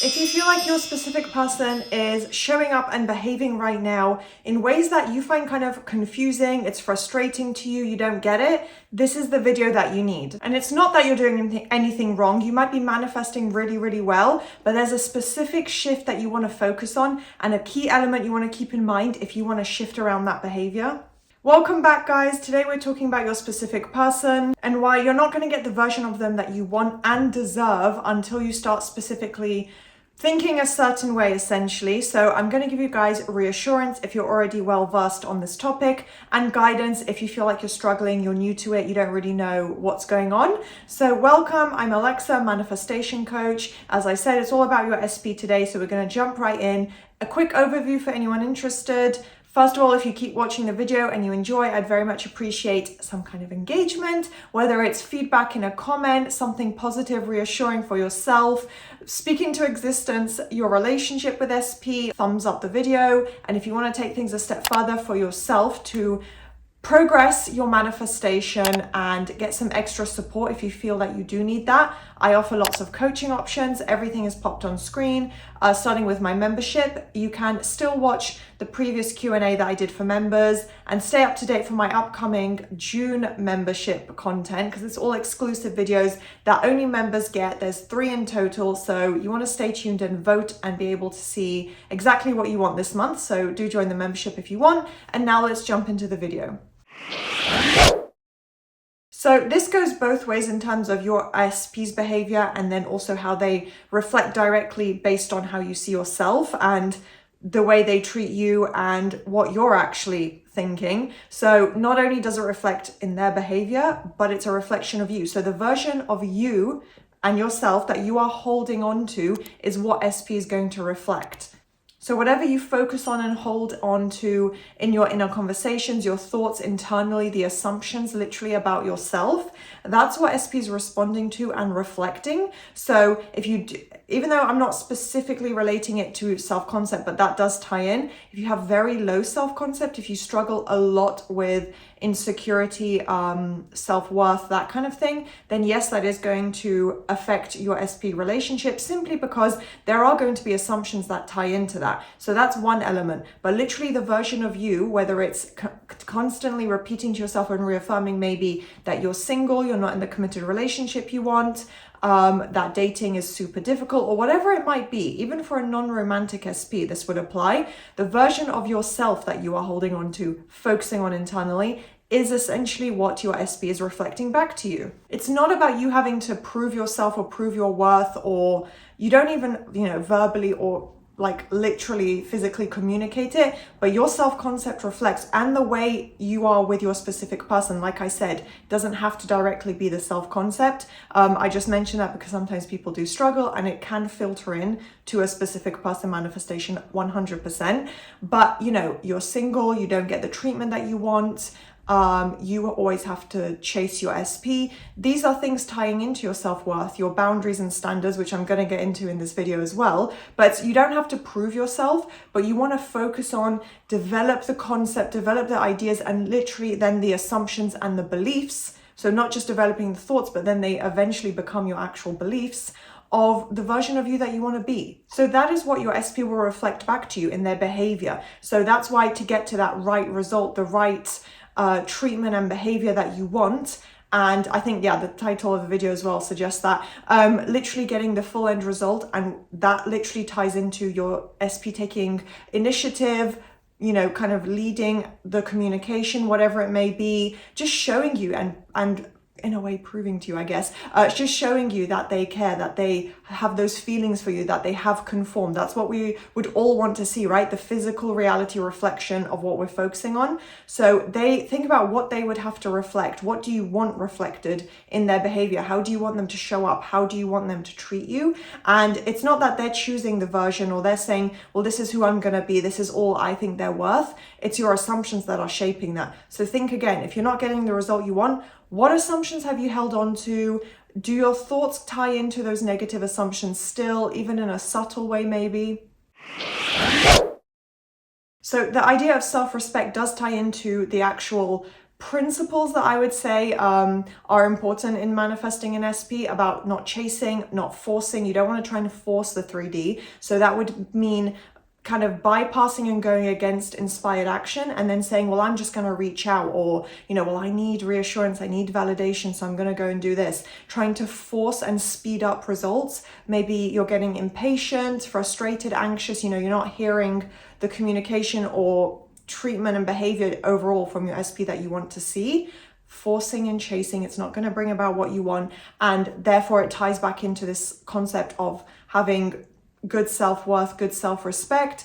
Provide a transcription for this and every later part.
If you feel like your specific person is showing up and behaving right now in ways that you find kind of confusing, it's frustrating to you, you don't get it, this is the video that you need. And it's not that you're doing anything wrong. You might be manifesting really, really well, but there's a specific shift that you want to focus on and a key element you want to keep in mind if you want to shift around that behavior. Welcome back, guys. Today we're talking about your specific person and why you're not going to get the version of them that you want and deserve until you start specifically thinking a certain way, essentially. So I'm going to give you guys reassurance if you're already well versed on this topic, and guidance if you feel like you're struggling, you're new to it, you don't really know what's going on. So welcome, I'm Alexa, manifestation coach. As I said, it's all about your SP today, so we're going to jump right in. A quick overview for anyone interested. First of all, if you keep watching the video and you enjoy, I'd very much appreciate some kind of engagement, whether it's feedback in a comment, something positive, reassuring for yourself, speaking to existence, your relationship with SP, thumbs up the video. And if you want to take things a step further for yourself to progress your manifestation and get some extra support if you feel that you do need that, I offer lots of coaching options. Everything is popped on screen, starting with my membership. You can still watch the previous Q&A that I did for members and stay up to date for my upcoming June membership content, because it's all exclusive videos that only members get. There's 3 in total, so you want to stay tuned and vote and be able to see exactly what you want this month. So do join the membership if you want. And now let's jump into the video. So this goes both ways in terms of your SP's behavior and then also how they reflect directly based on how you see yourself and the way they treat you and what you're actually thinking. So not only does it reflect in their behavior, but it's a reflection of you. So the version of you and yourself that you are holding on to is what SP is going to reflect. So whatever you focus on and hold on to in your inner conversations, your thoughts internally, the assumptions literally about yourself, that's what SP is responding to and reflecting. So if you do, even though I'm not specifically relating it to self-concept, but that does tie in, if you have very low self-concept, if you struggle a lot with insecurity, self-worth, that kind of thing, then yes, that is going to affect your SP relationship, simply because there are going to be assumptions that tie into that. So that's one element. But literally the version of you, whether it's constantly repeating to yourself and reaffirming maybe that you're single, you're not in the committed relationship you want, that dating is super difficult, or whatever it might be, even for a non-romantic SP, this would apply. The version of yourself that you are holding on to, focusing on internally, is essentially what your SP is reflecting back to you. It's not about you having to prove yourself or prove your worth, or you don't even, verbally or like literally physically communicate it, but your self-concept reflects, and the way you are with your specific person, like I said, doesn't have to directly be the self-concept. I just mentioned that because sometimes people do struggle and it can filter in to a specific person manifestation 100%. But you're single, you don't get the treatment that you want. You always have to chase your SP. These are things tying into your self-worth, your boundaries and standards, which I'm going to get into in this video as well. But you don't have to prove yourself, but you want to focus on, develop the concept, develop the ideas, and literally then the assumptions and the beliefs. So not just developing the thoughts, but then they eventually become your actual beliefs of the version of you that you want to be. So that is what your SP will reflect back to you in their behavior. So that's why, to get to that right result, the right treatment and behavior that you want, and I think, the title of the video as well suggests that, literally getting the full end result, and that literally ties into your SP taking initiative, kind of leading the communication, whatever it may be, just showing you and in a way proving to you, I guess, it's just showing you that they care, that they have those feelings for you, that they have conformed. That's what we would all want to see, right? The physical reality reflection of what we're focusing on. So they think about what they would have to reflect. What do you want reflected in their behavior? How do you want them to show up? How do you want them to treat you? And it's not that they're choosing the version, or they're saying, well, this is who I'm going to be, this is all I think they're worth. It's your assumptions that are shaping that. So think again, if you're not getting the result you want, what assumptions have you held on to? Do your thoughts tie into those negative assumptions still, even in a subtle way maybe? So the idea of self-respect does tie into the actual principles that I would say are important in manifesting an SP about not chasing, not forcing. You don't want to try and force the 3D. So that would mean kind of bypassing and going against inspired action and then saying, well, I'm just going to reach out, or, well, I need reassurance, I need validation, so I'm going to go and do this. Trying to force and speed up results. Maybe you're getting impatient, frustrated, anxious, you're not hearing the communication or treatment and behavior overall from your SP that you want to see. Forcing and chasing, it's not going to bring about what you want. And therefore it ties back into this concept of having good self-worth, good self-respect.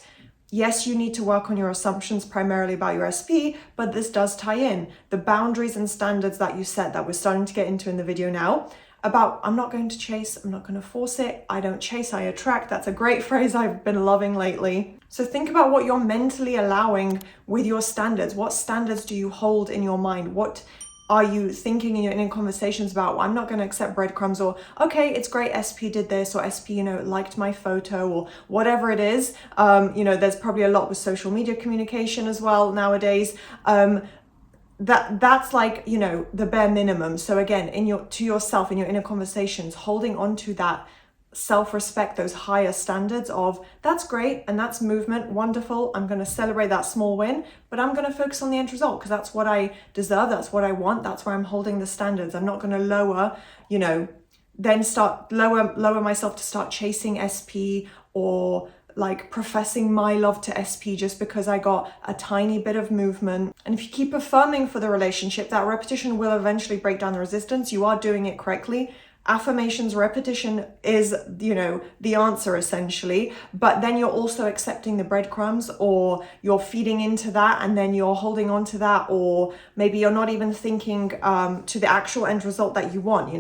Yes, you need to work on your assumptions primarily about your SP, but this does tie in. The boundaries and standards that you set that we're starting to get into in the video now about, I'm not going to chase, I'm not going to force it, I don't chase, I attract. That's a great phrase I've been loving lately. So think about what you're mentally allowing with your standards. What standards do you hold in your mind? What are you thinking in conversations about? Well, I'm not going to accept breadcrumbs, or okay, it's great SP did this, or SP liked my photo, or whatever it is. There's probably a lot with social media communication as well nowadays. That's like the bare minimum. So again, to yourself in your inner conversations, holding on to that self-respect, those higher standards of, that's great and that's movement, wonderful, I'm going to celebrate that small win, but I'm going to focus on the end result because that's what I deserve, that's what I want, that's where I'm holding the standards. I'm not going to lower myself to start chasing SP, or like professing my love to SP just because I got a tiny bit of movement. And if you keep affirming for the relationship, that repetition will eventually break down the resistance. You are doing it correctly. Affirmations, repetition is, the answer essentially, but then you're also accepting the breadcrumbs, or you're feeding into that and then you're holding on to that, or maybe you're not even thinking to the actual end result that you want,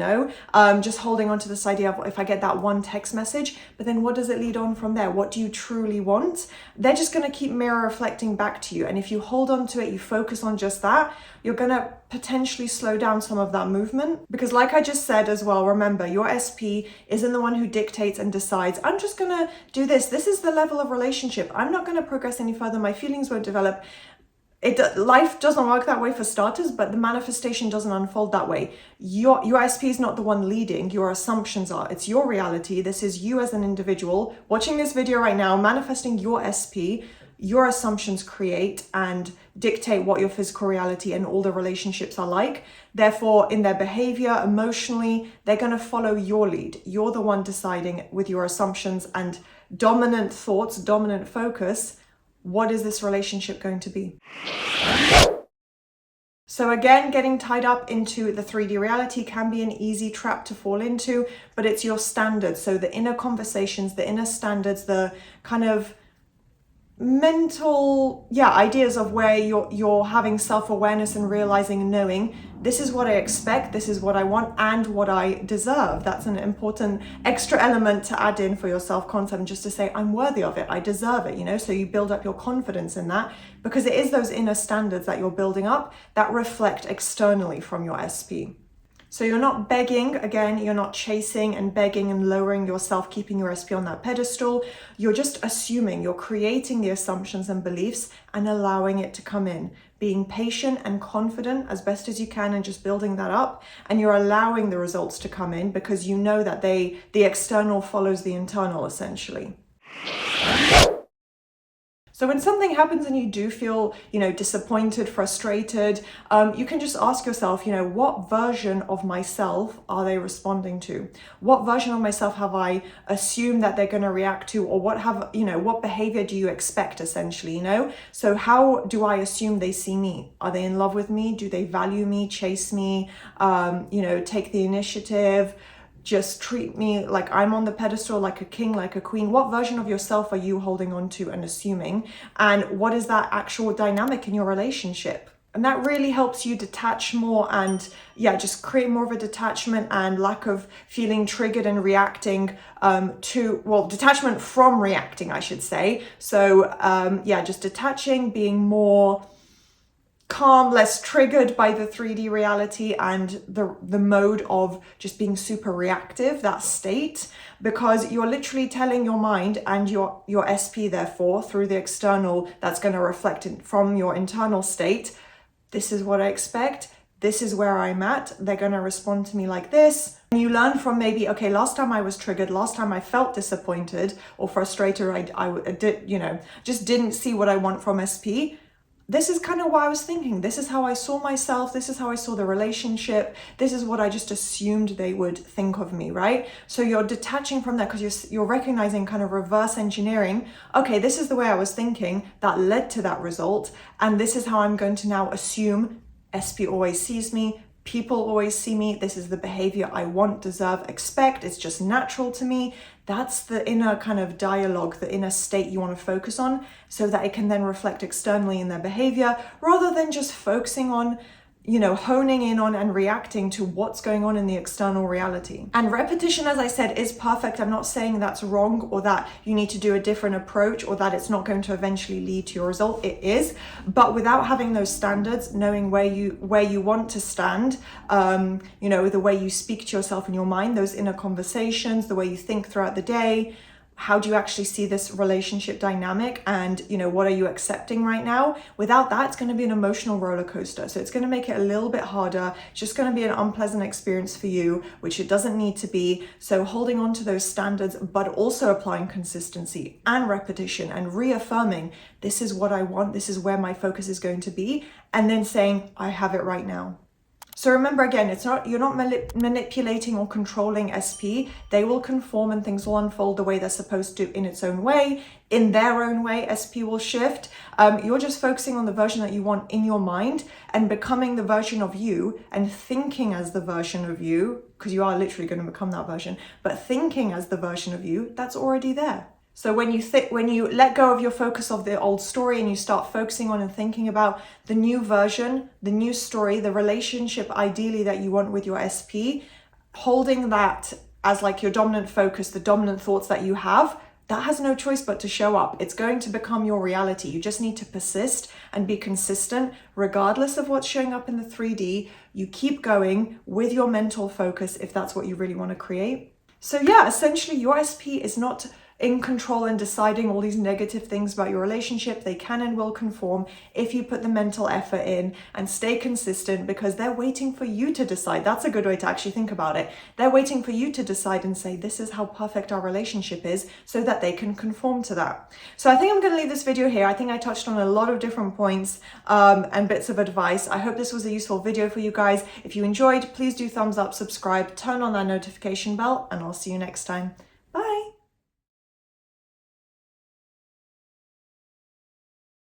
just holding on to this idea of, if I get that one text message, but then what does it lead on from there? What do you truly want? They're just going to keep mirror reflecting back to you. And if you hold on to it, you focus on just that, you're going to potentially slow down some of that movement. Because like I just said as well, remember, your SP isn't the one who dictates and decides, I'm just going to do this. This is the level of relationship. I'm not going to progress any further. My feelings won't develop. Life doesn't work that way for starters, but the manifestation doesn't unfold that way. Your SP is not the one leading, your assumptions are. It's your reality. This is you as an individual watching this video right now, manifesting your SP. Your assumptions create and dictate what your physical reality and all the relationships are like. Therefore, in their behavior, emotionally, they're going to follow your lead. You're the one deciding with your assumptions and dominant thoughts, dominant focus, what is this relationship going to be? So again, getting tied up into the 3D reality can be an easy trap to fall into, but it's your standards. So the inner conversations, the inner standards, the kind of mental ideas of where you're having self-awareness and realizing and knowing, this is what I expect, this is what I want, and what I deserve. That's an important extra element to add in for your self-concept, and just to say, I'm worthy of it, I deserve it, so you build up your confidence in that, because it is those inner standards that you're building up that reflect externally from your SP. So you're not begging, again, you're not chasing and begging and lowering yourself, keeping your SP on that pedestal. You're just assuming, you're creating the assumptions and beliefs and allowing it to come in. Being patient and confident as best as you can and just building that up. And you're allowing the results to come in because you know that the external follows the internal essentially. So when something happens and you do feel, disappointed, frustrated, you can just ask yourself, what version of myself are they responding to? What version of myself have I assumed that they're going to react to, or what behavior do you expect essentially, So how do I assume they see me? Are they in love with me? Do they value me, chase me, take the initiative? Just treat me like I'm on the pedestal, like a king, like a queen? What version of yourself are you holding on to and assuming? And what is that actual dynamic in your relationship? And that really helps you detach more and just create more of a detachment and lack of feeling triggered and reacting detachment from reacting, I should say. So just detaching, being more calm, less triggered by the 3D reality and the mode of just being super reactive, that state, because you're literally telling your mind and your SP therefore through the external that's going to reflect from your internal state, this is what I expect. This is where I'm at. They're going to respond to me like this. And you learn from maybe, okay, last time I was triggered, last time I felt disappointed or frustrated, I did, just didn't see what I want from SP. This is kind of what I was thinking. This is how I saw myself. This is how I saw the relationship. This is what I just assumed they would think of me, right? So you're detaching from that because you're recognizing, kind of reverse engineering. Okay, this is the way I was thinking that led to that result. And this is how I'm going to now assume SP always sees me. People always see me. This is the behavior I want, deserve, expect. It's just natural to me. That's the inner kind of dialogue, the inner state you want to focus on so that it can then reflect externally in their behavior rather than just focusing on, honing in on and reacting to what's going on in the external reality. And repetition, as I said, is perfect. I'm not saying that's wrong or that you need to do a different approach or that it's not going to eventually lead to your result. It is, but without having those standards, knowing where you want to stand, the way you speak to yourself in your mind, those inner conversations, the way you think throughout the day. How do you actually see this relationship dynamic, and what are you accepting right now? Without that, it's going to be an emotional roller coaster. So it's going to make it a little bit harder. It's just going to be an unpleasant experience for you, which it doesn't need to be. So holding on to those standards, but also applying consistency and repetition and reaffirming, this is what I want, this is where my focus is going to be, and then saying, I have it right now. So remember, again, you're not manipulating or controlling SP. They will conform and things will unfold the way they're supposed to in its own way. In their own way, SP will shift. You're just focusing on the version that you want in your mind and becoming the version of you and thinking as the version of you, because you are literally going to become that version, but thinking as the version of you that's already there. So when you let go of your focus of the old story and you start focusing on and thinking about the new version, the new story, the relationship ideally that you want with your SP, holding that as like your dominant focus, the dominant thoughts that you have, that has no choice but to show up. It's going to become your reality. You just need to persist and be consistent regardless of what's showing up in the 3D. You keep going with your mental focus if that's what you really want to create. So yeah, essentially your SP is not in control and deciding all these negative things about your relationship. They can and will conform if you put the mental effort in and stay consistent, because they're waiting for you to decide. That's a good way to actually think about it. They're waiting for you to decide and say, this is how perfect our relationship is, so that they can conform to that. So I think I'm going to leave this video here. I think I touched on a lot of different points and bits of advice. I hope this was a useful video for you guys. If you enjoyed, please do thumbs up, subscribe, turn on that notification bell, and I'll see you next time.